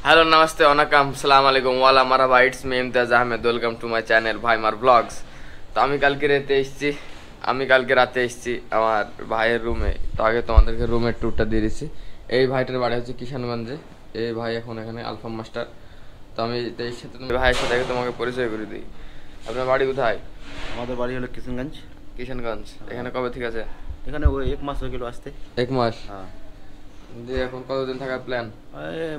Hello नमस्ते वनकम अस्सलाम वालेकुम वाला मारा वाइट्स में Imtiaz Ahmed welcome to my channel भाई मार ब्लॉग्स। তো আমি কালকে রাতে এসেছি আমার ভাইয়ের রুমে। তো আগে তোমাদেরকে রুমের ট্যুরটা দিয়ে দিচ্ছি। এই ভাইটার বাড়ি হচ্ছে কিষানগঞ্জে। এই ভাই এখন এখানে আলফা মাস্টার। তো আমি এর সাথে ভাইয়ের সাথে তোমাকে পরিচয় করে দিই। আপনার বাড়ি কোথায়? আমাদের বাড়ি হলো কিষানগঞ্জ। কিষানগঞ্জ। এখানে কবে থেকে আছে? এখানে ওই 1 মাস হয়ে গেল আসতে। 1 মাস? হ্যাঁ। দিয়ে এখন কতদিন থাকার প্ল্যান?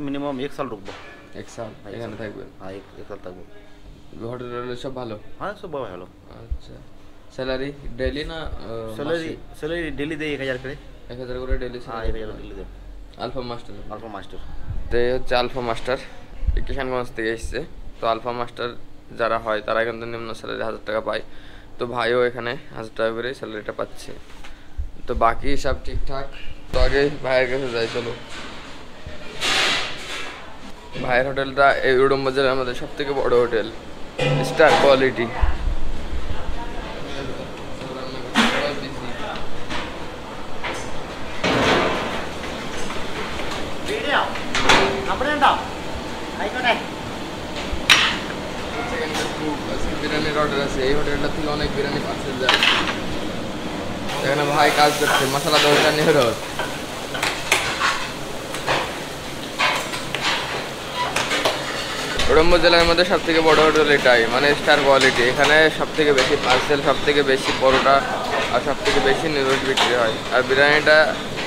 মিনিমাম 1 সাল রুকবো। 1 সাল এখানে থাকবেন? হ্যাঁ 1 সাল থাকবো। হোটেল সব ভালো? হ্যাঁ সব ভালো। আচ্ছা, স্যালারি ডেইলি না? স্যালারি ডেইলি দেয় 1000 করে। 1000 করে ডেইলি? হ্যাঁ 1000 ডেইলি দেয়। Alpha master? Alpha master. তো এই হচ্ছে আলফা মাস্টার, কিষানগঞ্জ থেকে এসছে। তো আলফা মাস্টার যারা হয় তারা কিন্তু নিম্ন স্যালারি 1000 টাকা পায়। তো ভাইও এখানে 1000 টাকা করে স্যালারিটা পাচ্ছে। তো বাকি সব ঠিকঠাক। তো আগে ভাইয়ের কাছে যাই, চলো। ভাইয়ের হোটেলটা এই উডুম বাজারের মধ্যে সব থেকে বড় হোটেল, স্টার কোয়ালিটি। বিরিয়ানির অর্ডার আছে। এই হোটেলটা থেকে অনেক বিরিয়ানি পার্সেল যায়। এখানে ভাই কাজ করছে মশলা দোসা নিহরত। উডুম জেলার মধ্যে সব থেকে বড় হোটেল এটাই, মানে স্টার কোয়ালিটি। এখানে সব থেকে বেশি পার্সেল, সব থেকে বেশি পরোটা আর সব থেকে বেশি নুডলস বিক্রি হয়। আর বিরিয়ানিটা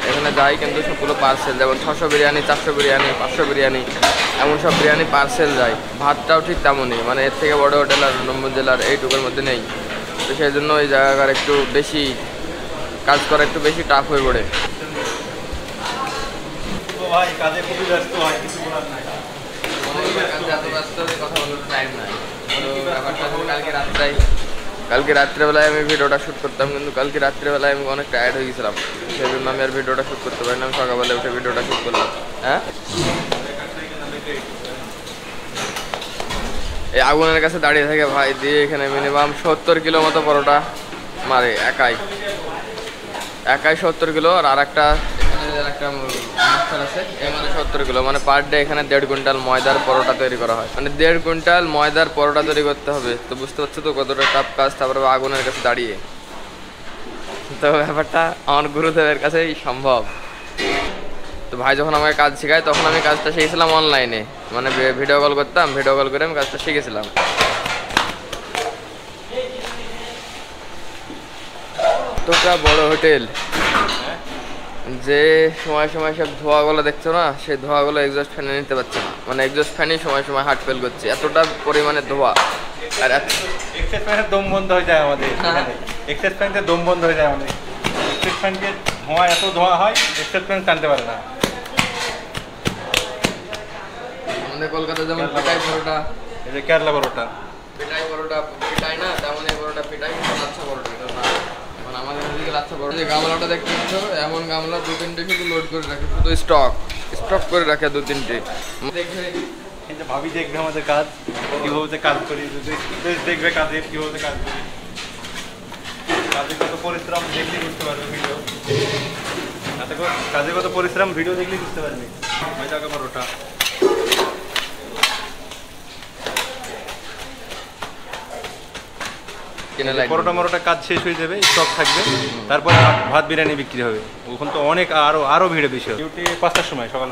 এখানে যায় কিন্তু সবগুলো পার্সেল, যেমন 600 বিরিয়ানি, 400 বিরিয়ানি, 500 বিরিয়ানি, এমন সব বিরিয়ানি পার্সেল যায়। ভাতটাও ঠিক তেমনই, মানে এর থেকে বড় হোটেল আর উডুম জেলার এইটুকুর মধ্যে নেই। তো সেই জন্য ওই জায়গার একটু বেশি কাজ করা একটু বেশি টাফ হয়ে পড়ে। কালকে রাত্রেবেলায় আমি ভিডিওটা শ্যুট করতাম, কিন্তু কালকে রাত্রেবেলায় আমি অনেক টায়ার্ড হয়ে গেছিলাম। সেই জন্য আমি আর ভিডিওটা শ্যুট করতে পারি না। আমি সকালবেলা উঠে ভিডিওটা শ্যুট করলাম। হ্যাঁ, এই আগুনের কাছে দাঁড়িয়ে থাকে ভাই, দিয়ে এখানে মিনিমাম 70 কিলো মতো পরোটা মারে একাই 70 কিলো। আর একটা মাস্টার আছে, এ মানে 70 কিলো, মানে পার ডে এখানে 1.5 কুইন্টাল ময়দার পরোটা তৈরি করা হয়। মানে 1.5 কুইন্টাল ময়দার পরোটা তৈরি করতে হবে। তো বুঝতে পারছো তো কতটা টাফ কাজ। তারপরে আগুনের কাছে দাঁড়িয়ে, তো ব্যাপারটা আমার গুরুদেবের কাছেই সম্ভব। তো ভাই যখন আমাকে কাজ শেখায় তখন আমি কাজটা শিখেছিলাম অনলাইনে, মানে ভিডিও কল করতাম, ভিডিও কল করে আমি কাজটা শিখেছিলাম। তো বড় হোটেল, যে সময় সময় সব ধোঁয়াগুলো দেখছো না, সেই ধোঁয়াগুলো এক্সস্ট ফ্যানে নিতে পারছে না। মানে এক্সস্ট ফ্যানই সময় সময় হার্ট ফেল করছে, এতটা পরিমাণে ধোঁয়া। আর এক্সেস ফ্যানের দম বন্ধ হয়ে যায় আমাদের এখানে। এক্সেস ফ্যানের দম বন্ধ হয়ে যায় আমাদের। এক্সেস ফ্যানকে ধোঁয়া, এত ধোঁয়া হয় এক্সেস ফ্যান টানতে পারে না। আমাদের কলকাতা যেমন পিটাই পরোটা, এই যে কেরালা পরোটা, পিটাই পরোটা পিটাই না, তেমন এই পরোটা পিটাই, লাচ্ছা পরোটা এটা না। মানে আমাদের এদিকে লাচ্ছা পরোটা, যে গামলাটা দেখতে পাচ্ছ, এমন গামলা 2-3টে শুধু লোড করে রাখে, শুধু স্টক করে রাখে 2-3টে। কিন্তু ভাবি দেখবে আমাদের কাজ কীভাবে কাজ করি, দেখবে কাজে কীভাবে কাজ করি, কাজে কত পরিশ্রম দেখলেই বুঝতে পারবে ভিডিও। কাজে কত পরিশ্রম ভিডিও দেখলেই বুঝতে পারবে। ময়দা কা পরোটা, পরোটা মরোটা কাজ শেষ হয়ে যাবে, স্টক থাকবে, তারপরে ভাত বিরিয়ানি বিক্রি হবে। ওখান তো অনেক আরো ভিড়ে বেশি হবে। ডিউটি 5টার সময়, সকাল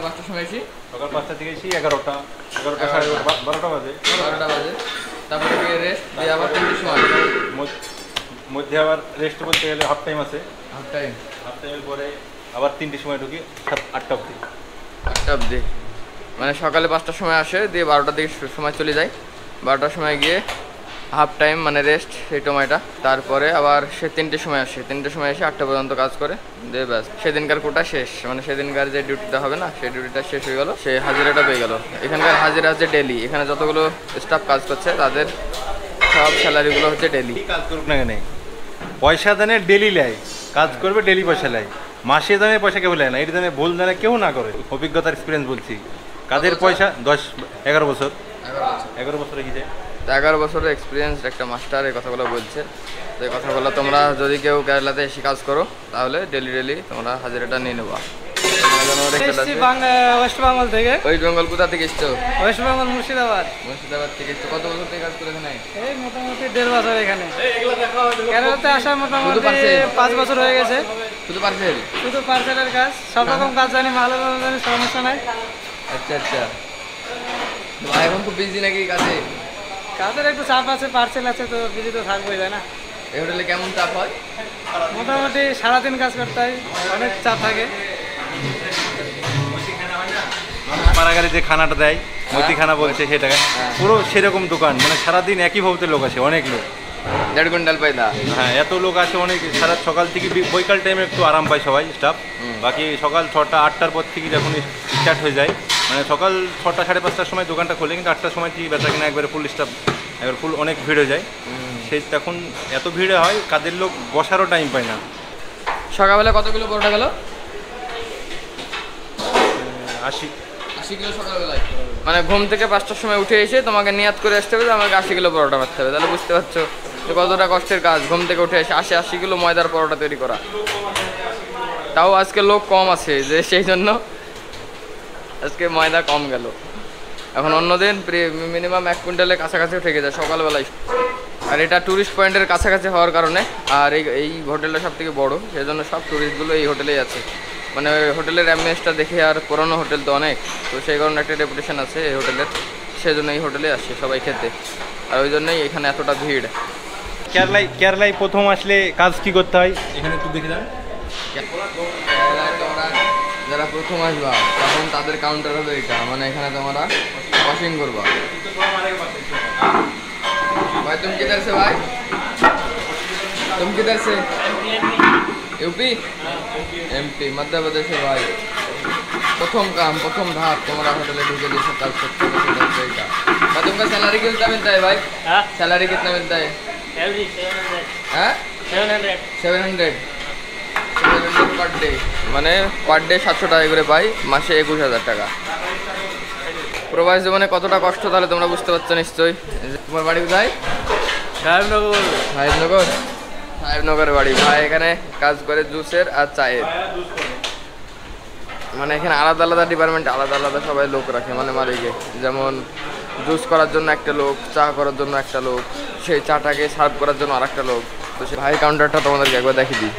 5টার সময় এসি, সকাল 5টা থেকে এসি 11টা 12টা বাজে। তারপরে রেস্ট দিয়ে আবার 3টের সময় মধ্যে আবার রেস্ট বলতে গেলে হাফ টাইম আছে। হাফ টাইমের পরে আবার 3টের সময় ঢুকি 8টা অবধি। মানে সকালে 5টার সময় আসে, দিয়ে 12টার দিকে সময় চলে যায়। 12টার সময় গিয়ে হাফ টাইম মানে রেস্ট, সেই সময়টা। তারপরে আবার সে 3টের সময় আসে, 3টের সময় এসে 8টা পর্যন্ত কাজ করে, দিয়ে ব্যাস সেদিনকার কোটা শেষ। মানে সেদিনকার যে ডিউটিটা হবে না, সেই ডিউটিটা শেষ হয়ে গেল, সেই হাজিরাটা পেয়ে গেল। এখানকার হাজিরা হচ্ছে ডেলি। এখানে যতগুলো স্টাফ কাজ করছে তাদের সব স্যালারিগুলো হচ্ছে ডেলি। কাজ করুক না কেন, পয়সা দানে ডেলি নেয়, কাজ করবে ডেলি পয়সা নেয়। মাসে দানে পয়সা কেউ নেয় না, এটি দানে ভুল দানে কেউ না করে। অভিজ্ঞতার এক্সপিরিয়েন্স বলছি, কাজের পয়সা 11 বছর 11 বছর রেখেছে। 11 বছরের এক্সপিরিয়েন্স একটা মাস্টার এই কথাগুলো বলছে। তো এই কথাগুলো তোমরা যদি কেউ কেরালাতে এসে কাজ করো তাহলে ডেলি তোমরা হাজিরাটা নিয়ে নেবা। যেন রেখে এসছি ওয়েস্ট বেঙ্গল থেকে। ওয়েস্ট বেঙ্গল কোথা থেকে এসছো? ওয়েস্ট বেঙ্গল মুর্শিদাবাদ। মুর্শিদাবাদ থেকে এসছো। কত বছর থেকে কাজ করে এখানে? এই মোটামুটি 1.5 বছর এখানে। কেরালাতে আসা মোটামুটি শুধু parcel? 5 বছর হয়ে গেছে। শুধু পার্সেল? শুধু পার্সেলের কাজ, সব রকম কাজ জানি, ভালো জানি, সমস্যা নাই। আচ্ছা আচ্ছা। তো এখন খুব বিজি নাকি কাজে? কাজের একটু চাপ আছে, পার্সেল আছে তো বিজি তো থাকবোই, তাই না? এই হোটেলে কেমন চাপ হয়? মোটামুটি সারাদিন কাজ করতে হয়, অনেক চাপ থাকে। পাড়াগাড়ি যে খানাটা দেয় মতিখানা বলছে সেটাকে, পুরো সেরকম দোকান, মানে সারাদিন একই ভাবে লোক আসে, অনেক লোক। 1.5 কুইন্টাল পাইদা? হ্যাঁ, এত লোক আসে অনেক। সারা সকাল থেকে বৈকাল টাইমে একটু আরাম পায় সবাই স্টাফ, বাকি সকাল 6টা 8টার পর থেকে যখন স্টার্ট হয়ে যায়, মানে সকাল 6টা 5:30টার সময় দোকানটা খোলে, কিন্তু 8টার সময় থেকে বেচা কিনা একবারে ফুল স্টাফ, একবার ফুল, অনেক ভিড় হয়ে যায়। সেই তখন এত ভিড়ে হয় কাদের লোক বসারও টাইম পায় না। সকালবেলা কত কিলো পরোটা গেল? 80 কিলো সকালবেলায়। মানে ঘুম থেকে 5টার সময় উঠে এসে তোমাকে নিয়াত করে আসতে হবে যে আমাকে 80 কিলো পরোটা মারতে হবে। তাহলে বুঝতে পারছো যে কতটা কষ্টের কাজ, ঘুম থেকে উঠে এসে 80 কিলো ময়দার পরোটা তৈরি করা। তাও আজকে লোক কম আছে, যে সেই জন্য আজকে ময়দা কম গেল। এখন অন্যদিন মিনিমাম 1 কুইন্টালের কাছাকাছি থেকে যায় সকালবেলায়। আর এটা ট্যুরিস্ট পয়েন্টের কাছাকাছি হওয়ার কারণে, আর এই হোটেলটা সব থেকে বড়ো, সেই জন্য সব ট্যুরিস্টগুলো এই হোটেলেই আছে। মানে হোটেলের অ্যাম্বিয়েন্সটা দেখে, আর পুরোনো হোটেল তো অনেক, তো সেই কারণে একটা রেপুটেশন আছে এই হোটেলের, সেই জন্য এই হোটেলে আসে সবাই খেতে, আর ওই জন্যই এখানে এতটা ভিড়। কেরালায় প্রথম আসলে কাজ কি করতে হয় এখানে একটু দেখে যান। কেরালায় তোমরা যারা প্রথম আসবা তখন তাদের কাউন্টার হবে এটা, মানে এখানে তোমরা ওয়াশিং করবা। भाई तुम किधर से भाई? तुम किधर से? यूपी? एमपी, मध्य प्रदेश से भाई। प्रथम काम, प्रथम धाप तुम्हारा होटले ढूंढे जैसे काज करते हो सेटा। भाई तुमका सैलरी कितना मिलता है भाई? सैलरी कितना मिलता है? एवरी 700। हाँ? 700 पर डे, মানে পার ডে 700 টাকা করে পাই, মাসে 21,000 টাকা। প্রবাস জীবনে কতটা কষ্ট তাহলে তোমরা বুঝতে পারছো নিশ্চয়ই। তোমার বাড়ি কোথায়? সাহেবনগর। সাহেবনগর? সাহেবনগরের বাড়ি। ভাই এখানে কাজ করে জুসের আর চায়ের, মানে এখানে আলাদা আলাদা ডিপার্টমেন্ট, আলাদা আলাদা সবাই লোক রাখে, মানে মালিকে। যেমন জুস করার জন্য একটা লোক, চা করার জন্য একটা লোক, সেই চাটাকে সার্ভ করার জন্য আর একটা লোক। তো সেই ভাই কাউন্টারটা তোমাদেরকে একবার দেখিয়ে দিই।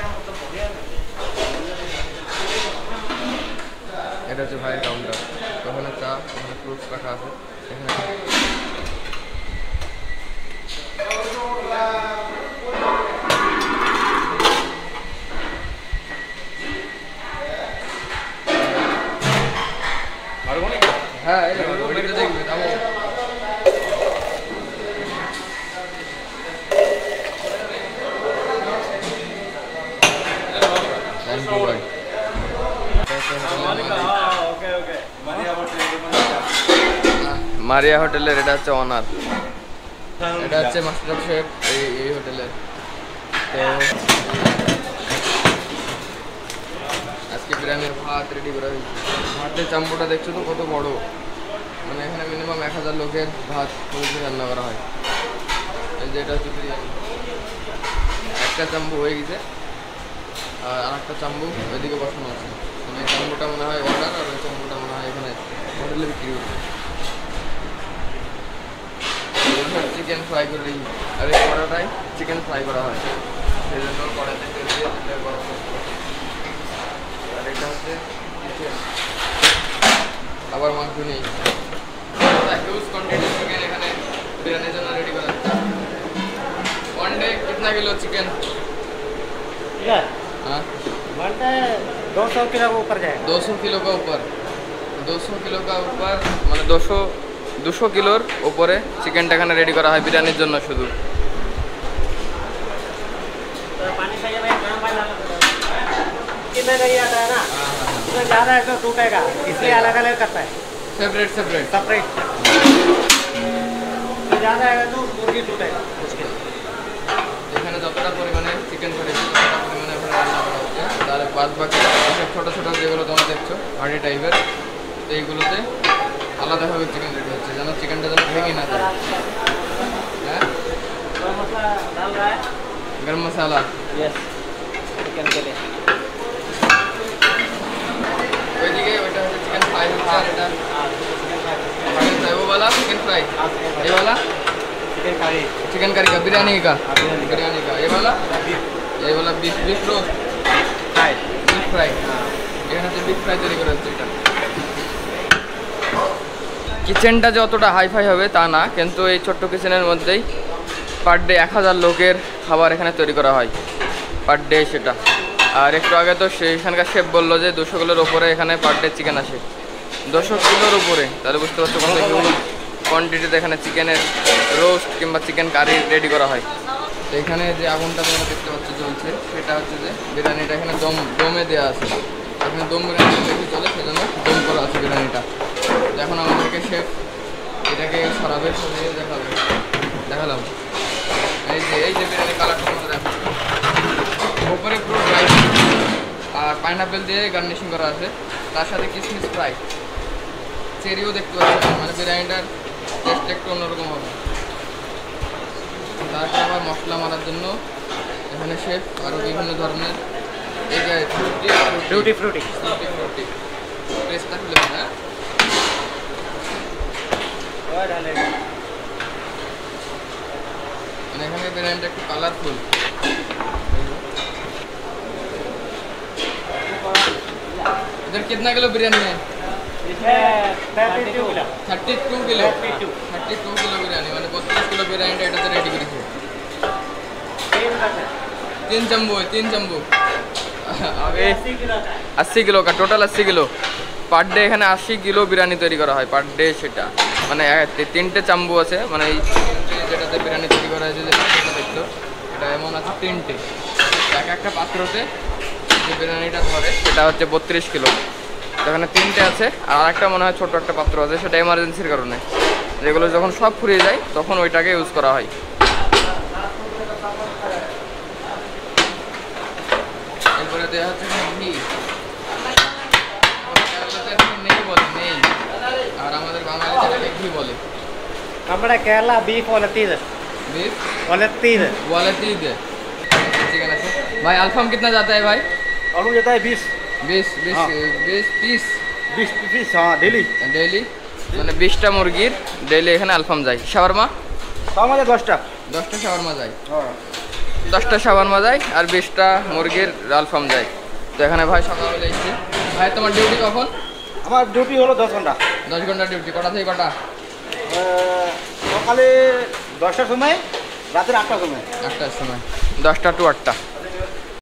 এটা হচ্ছে ভাইয়ের কাউন্টার। ওখানে চা, ওখানে ফ্রুটস রাখা আছে, এখানে হ্যাঁ ওইটা দেখবে। থামো, থ্যাংক ইউ ভাই। মারিয়া হোটেলের এটা হচ্ছে অনার, এটা হচ্ছে মাস্টার শেফ এই হোটেলের। তো আজকে বিরিয়ানির ভাত রেডি করা হয়েছে। ভাতের চাম্পুটা দেখছো তো কত বড়, মানে এখানে মিনিমাম 1000 লোকের ভাত রান্না করা হয়। এই যে এটা হচ্ছে বিরিয়ানি, একটা চাম্পু হয়ে গেছে আর একটা চাম্পু ওইদিকে বসানো আছে। মানে এই চাম্পুটা মনে হয় অর্ডার, আর ওই চাম্পুটা মনে হয় এখানে হোটেলে বিক্রি হচ্ছে। চিকেন ফ্রাই করে দিই, আর এই কড়াটায় চিকেন ফ্রাই করা হয়, সেই জন্য কড়াইতে তেল দিয়ে তেলটা গরম করতে। আর এটা হচ্ছে চিকেন, আবার মাংস নেই, হিউজ কোয়ান্টিটি চিকেন এখানে বিরিয়ানির জন্য রেডি করা হচ্ছে। वन डे कितना किलो चिकन? हाँ 200 किलो के ऊपर जाए। 200 किलो का ऊपर, 200 किलो का ऊपर, মানে 200 কিলোর উপরে চিকেনটা এখানে রেডি করা হয় বিরিয়ানির জন্য শুধু। पानी चाहिए भाई, गरम पानी डालना पड़ेगा। कितना नहीं आता है ना, इसमें ज़्यादा है तो टूटेगा, इसलिए अलग अलग करता है, सेपरेट सेपरेट। ज़्यादा है तो मुर्गी टूटेगा उसके। এখানে যতটা পরিমাণে চিকেন করেছি ততটা পরিমাণে এখানে রান্না করা হচ্ছে। তার বাদ বাকি সব ছোটো ছোটো যেগুলো তোমরা দেখছো হাঁড়ি টাইপের, তো এইগুলোতে আলাদাভাবে চিকেন রেডি হচ্ছে, যেন চিকেনটা যেন ভেঙে না যায়। হ্যাঁ, গরম মশলা। यस, चिकन के लिए। ওইদিকে फ्राई होता है এটা चिकन फ्राई वो वाला चिकन फ्राई ये वाला चिकन करी चिकन करी का बिरयानी का ये वाला beef roast fry beef fry এখানে যে বিফ ফ্রাই তৈরি করা হচ্ছে এটা কিচেনটা যতটা হাইফাই হবে তা না, কিন্তু এই ছোট্ট কিচেনের মধ্যেই পার ডে 1000 লোকের খাবার এখানে তৈরি করা হয় পার ডে সেটা। আর একটু আগে তো সেখানকার শেফ বললো যে 200 কিলোর উপরে এখানে পার ডে চিকেন আসে, 200 কিলোর উপরে, তাহলে বুঝতে পারছো কত কোয়ান্টিটিতে এখানে চিকেনের রোস্ট কিংবা চিকেন কারি রেডি করা হয়। তো এখানে যে আগুনটা তোমরা দেখতে পাচ্ছ জ্বলছে সেটা হচ্ছে যে বিরিয়ানিটা এখানে দমে দেওয়া আছে, এখানে দম বিরিয়ানি বেশি চলে সেজন্য দম করা আছে বিরিয়ানিটা। এখন আমাদেরকে শেফ এটাকে সরাবে, সরিয়ে দেখালাম এই যে বিরিয়ানি কালারটা তোমরা দেখো, উপরে পুরো ড্রাই আর পাইনাপেল দিয়ে গার্নিশিং করা আছে, তার সাথে কিশমিশ ফ্রাই, চেরিও দেখতে পাচ্ছি, মানে বিরিয়ানিটার টেস্ট একটু অন্যরকম হবে। তারপর আবার মশলা মারার জন্য এখানে শেফ আরও বিভিন্ন ধরনের এই যে ফ্রুটি টেস্টটা খুলে হ্যাঁ মানে এখানে বিরিয়ানিটা একটু কালারফুল। इधर कितना किलो बिरयानी है? 32 किलो 32 किलो 32 किलो बिरयानी মানে 32 किलो बिरयानीটা এটাতে রেডি করেছে। 3 जंबो है 3 जंबो आगे 80 किलो का टोटल 80 किलो পার ডে এখানে 80 কিলো বিরিয়ানি তৈরি করা হয় পার ডে, সেটা মানে 3টে চাম্বু আছে, মানে এই যেটাতে বিরিয়ানি তৈরি করা হয়েছে যেটা দেখলো এটা এমন আছে 3টে, একটা পাত্রতে যে বিরিয়ানিটা ধরে সেটা হচ্ছে 32 কিলো। এখানে 3টে আছে আর আরেকটা মনে হয় ছোট একটা পাত্র আছে, সেটা এমার্জেন্সির কারণে, যেগুলো যখন সব ফুরিয়ে যায় তখন ওইটাকে ইউজ করা হয়। এরপরে দেওয়া হচ্ছে ঘি, নেই বলে নেই, আর আমাদের বাঙালিদের ঘি বলে। हमारा केरला बीफ वलतीद बीफ वलतीद वलतीद चिकन আছে भाई। अल्फाम कितना जाता है भाई? आलू जाता है 20 20 पीस 20 पीस हाँ डेली ডেইলি, মানে 20টা মুরগির ডেইলি এখানে আলফাম যায়। শাওয়ারমা আমাদের 10টা শাওয়ারমা যায়, হ্যাঁ 10টা শাওয়ারমা যায় আর 20টা মুরগির আলফাম যায়। তো এখানে ভাই সকালবেলা এসেছি। ভাই তোমার ডিউটি কখন? আমার ডিউটি হলো 10 ঘন্টা 10 ঘন্টা ডিউটি, কটা থেকে কটা? সকালে 10টার সময় রাতের 8টার সময় 8টার সময়, 10টা টু 8টা।